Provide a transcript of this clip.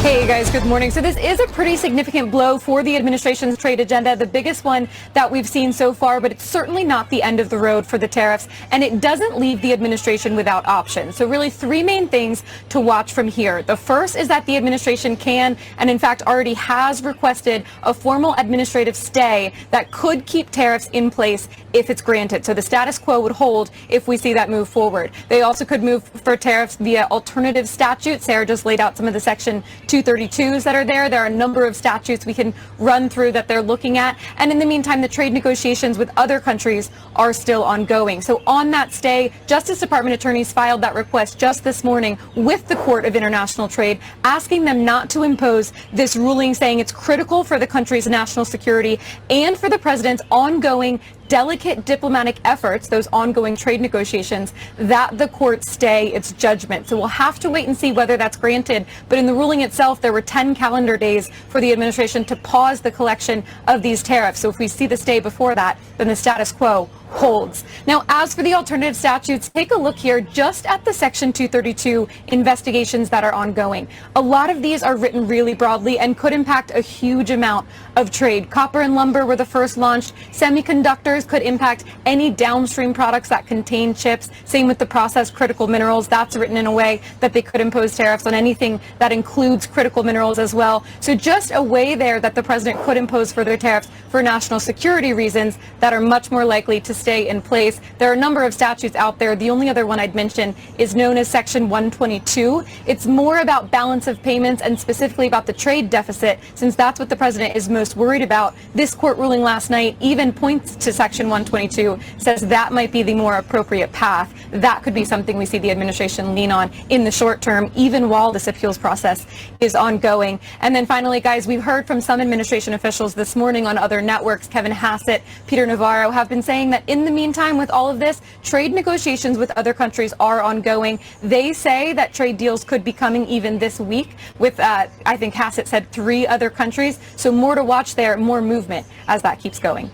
Hey guys, good morning. So this is a pretty significant blow for the administration's trade agenda, the biggest one that we've seen so far, but it's certainly not the end of the road for the tariffs, and it doesn't leave the administration without options. So really three main things to watch from here. The first is that the administration can, and in fact already has requested, a formal administrative stay that could keep tariffs in place if it's granted. So the status quo would hold if we see that move forward. They also could move for tariffs via alternative statutes. Sarah just laid out some of the Section 232s that are there. There are a number of statutes we can run through that they're looking at. And in the meantime, the trade negotiations with other countries are still ongoing. So on that stay, Justice Department attorneys filed that request just this morning with the Court of International Trade, asking them not to impose this ruling, saying it's critical for the country's national security and for the president's ongoing delicate diplomatic efforts, those ongoing trade negotiations, that the court stay its judgment. So we'll have to wait and see whether that's granted. But in the ruling itself, there were 10 calendar days for the administration to pause the collection of these tariffs. So if we see the stay before that, then the status quo holds. Now, as for the alternative statutes, take a look here just at the Section 232 investigations that are ongoing. A lot of these are written really broadly and could impact a huge amount of trade. Copper and lumber were the first launched. Semiconductors could impact any downstream products that contain chips. Same with the processed critical minerals. That's written in a way that they could impose tariffs on anything that includes critical minerals as well. So just a way there that the president could impose further tariffs for national security reasons that are much more likely to stay in place. There are a number of statutes out there. The only other one I'd mention is known as Section 122. It's more about balance of payments and specifically about the trade deficit, since that's what the president is most worried about. This court ruling last night even points to Section 122, says that might be the more appropriate path. That could be something we see the administration lean on in the short term, even while this appeals process is ongoing. And then finally, guys, we've heard from some administration officials this morning on other networks. Kevin Hassett, Peter Navarro have been saying that in the meantime, with all of this, trade negotiations with other countries are ongoing. They say that trade deals could be coming even this week with, I think Hassett said, 3 other countries. So more to watch there, more movement as that keeps going.